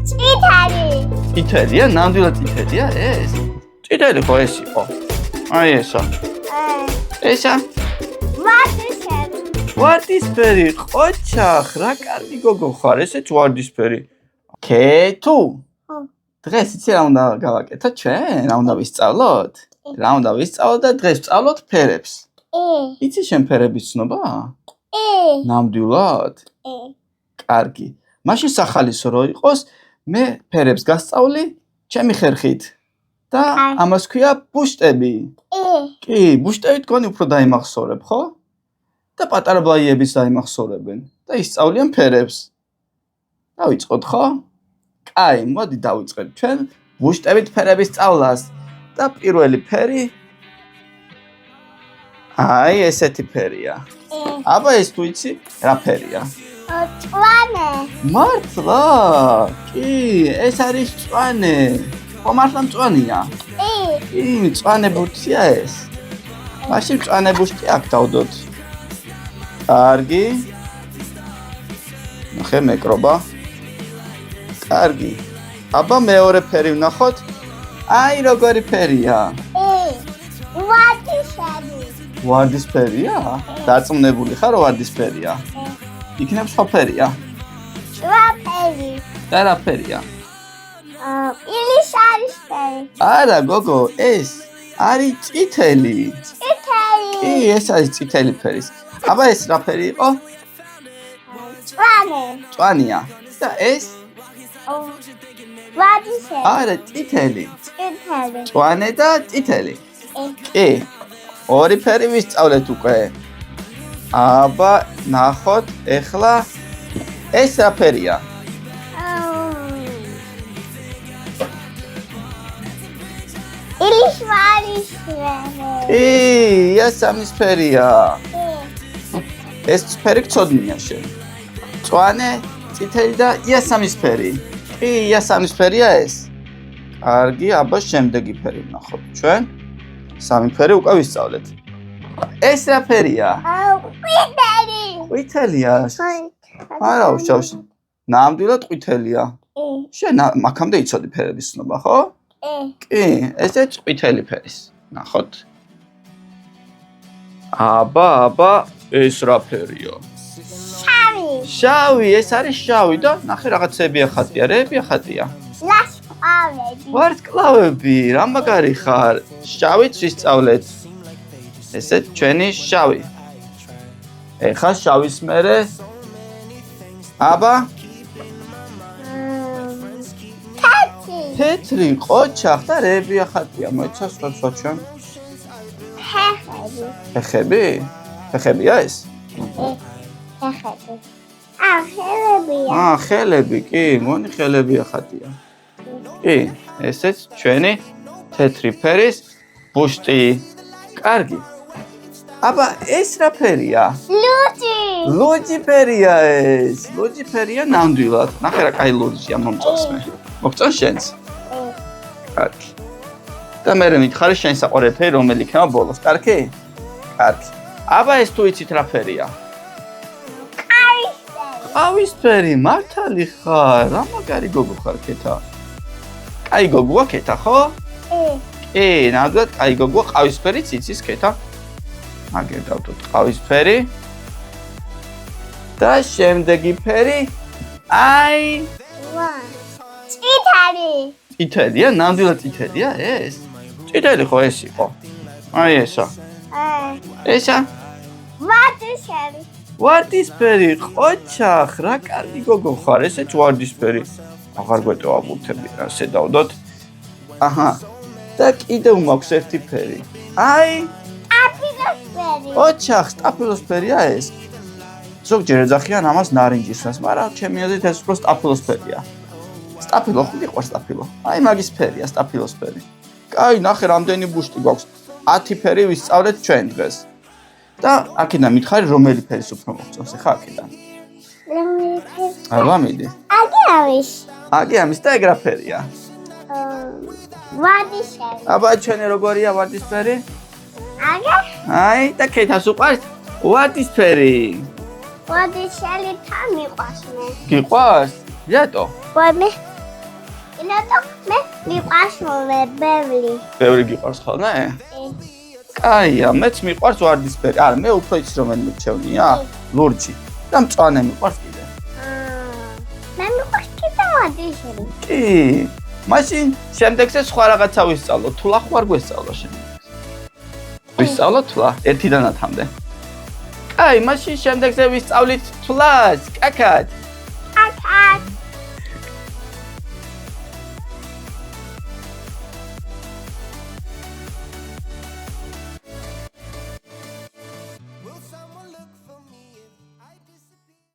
წითელი. წითელია, ნამდვილად წითელია ეს? წითელი ხო ეს იყო? აი ესა. ესა? ვარდისფერი, ყოჩახ, რა კარგი გოგო ხარ, ესეც ვარდისფერი. ქეთუ? დღეს იცი რა უნდა გავაკეთოთ ჩვენ? რა უნდა ვისწავლოთ? რა უნდა ვისწავლოთ და დღეს ვსწავლოთ ფერებს. იცი შენ ფერების ცნობა? ნამდვილად? კარგი. მაშინ სახალისო რო იყოს, მე ფერებს გასწავლი ჩემი ხერხით. და ამას ქვია ბუშტები. კი, ბუშტები თქვენი უფრო დაიმახსოვრებ, ხო? და პატარა ბლაიებიც დაიმახსოვრებენ და ისწავლიან ფერებს. დავიწყოთ, ხო? კაი, მოდი დავიწყეთ ჩვენ ბუშტებით ფერების სწავლას. და პირველი ფერი აი ესეთი ფერია. აბა ეს თუ იცი რა ფერია? მწვანე. მართლა? კი, ეს არის მწვანე. ხო მართლა მწვანეა? კი, მწვანე ბურთია ეს. მაშინ მწვანე ბუშტი აქ დავდოთ. კარგი. ნახე მეკრობა. კარგი. აბა მეორე ფერი ვნახოთ. აი როგორი ფერია? ვარდისფერი. ვარდისფერია? დაწუნებული ხარ ვარდისფერია? იქნებ სხვა ფერია? ჭვაფერი. და რა ფერია? ილისარისფერი. არა გოგო, ეს არის წითელი. წითელი. კი, ეს არის წითელი ფერის. აბა ეს რა ფერი იყო? მწვანე. მწვანეა. და ეს? ვარდისფერი. არა, წითელი. წითელი. მწვანე და წითელი. კი. ორი ფერი ვისწავლეთ უკვე. აბა ნახოთ ეხლა ეს რა ფერია? ილისარისფერი. იასამნისფერია. ეს ფერი გწოდნია შენ. მწვანე, წითელი და იასამნისფერი. კი, იასამნისფერია ეს. კარგი, აბა შემდეგი ფერი ვნახოთ ჩვენ. სამი ფერი უკვე ვისწავლეთ. ეს რა ფერია? ყვითელი. ყვითელია. არა, უშავს. ნამდვილად ყვითელია. შენ აქამდე იცოდი ფერების ცნობა, ხო? კი, ესეც ყვითელი ფერის. ნახოთ. აბა, ეს რა ფერია? შავი. შავი, ეს არის შავი და ნახე რაღაცები ახატია, რეები ახატია. ლაშყავები. ვარსკვლავები, რა მაგარი ხარ. შავიც ვისწავლეთ. ესეც ჩვენი შავი. ეხლა შავის მერე აბა თეთრი ყოჩახ და რეები ახატია. მოიცა სხვა ჩვენ. ფეხები. ფეხები? ფეხებია ეს? ფეხები. ხელებია. ხელები, კი, მoni ხელები ახატია. კი, ესეც ჩვენი თეთრი ფერის ბუშტი. კარგი. აბა ეს რა ფერია? ლუჯი. ლუჯი ფერია ეს. ლუჯი ფერია ნამდვილად. ნახე რა კაი ლუჯია მომწონს მე. მოგწონს შენს? კარგი. და მე მითხარი შენ საყვარელი ფერი რომელი იქნება ბოლოს, კარგი? კარგი. აბა ეს თუ იცით რა ფერია? ყავისფერი, მართალი ხარ. რა მაგარი გოგო ხარ ქეთა. კაი გოგოა ქეთა, ხო? კი, ნამდვილად კაი გოგოა, ყავისფერიც იცის ქეთა. აგერ დავდოთ ყავისფერი. და შემდეგი ფერი აი წითელი. წითელია, ნამდვილად წითელია ეს? წითელი ხო ეს იყო? აი ესა. ესა? ვარდისფერი. ვარდისფერი, ყოჩახ, რა კარგი გოგო ხარ, ესეც ვარდისფერი. აღარ გვეტევა ბურთები, ასე დავდოთ. აჰა. და კიდევ მაქვს ერთი ფერი. აი სტაფილოსფერი. ყოჩახ, სტაფილოსფერია ეს. ზოგჯერ ეძახიან ამას ნარინჯისას, მაგრამ ჩემი აზრით ეს უფრო სტაფილოსფერია. სტაფილო ხო გიყვარს სტაფილო? აი მაგის ფერია სტაფილოსფერი. კაი, ნახე რამდენი ბუშტი გვაქვს. 10 ფერი ვისწავლეთ ჩვენ დღეს. და აქედან მითხარი რომელი ფერის უფრო მოგწონს ხა აქედან? რომელი ფერი? აბა მიდი. აგი ამის და ეგ რა ფერია? ვარდისფერი. აბა ჩვენი როგორია ვარდისფერი? აგა? აი და ქეთას უყვარს ვარდისფერი. ვარდისფერი თან მიყვარს მე. გიყვარს? რატო? ვაიმე. ინატო მე მიყვარს ბევრი. ბევრი გიყვარს ხოლმე? კაია, მეც მიყვარს ვარდისფერი. არა, მე უფრო იცი რომელი მირჩევნია? ლურჯი. და მწვანე მიყვარს კიდე. მე მიყვარს კიდე ვარდისფერი. კი. მაშინ შემდეგზე სხვა რაღაცა ვისწავლო. თულა ხوار გვესწავლა შემდეგ. ვისწავლოთ თულა 1-დან 10-მდე. კაი, მაშინ შემდეგზე ვისწავლით თულას, კაკად.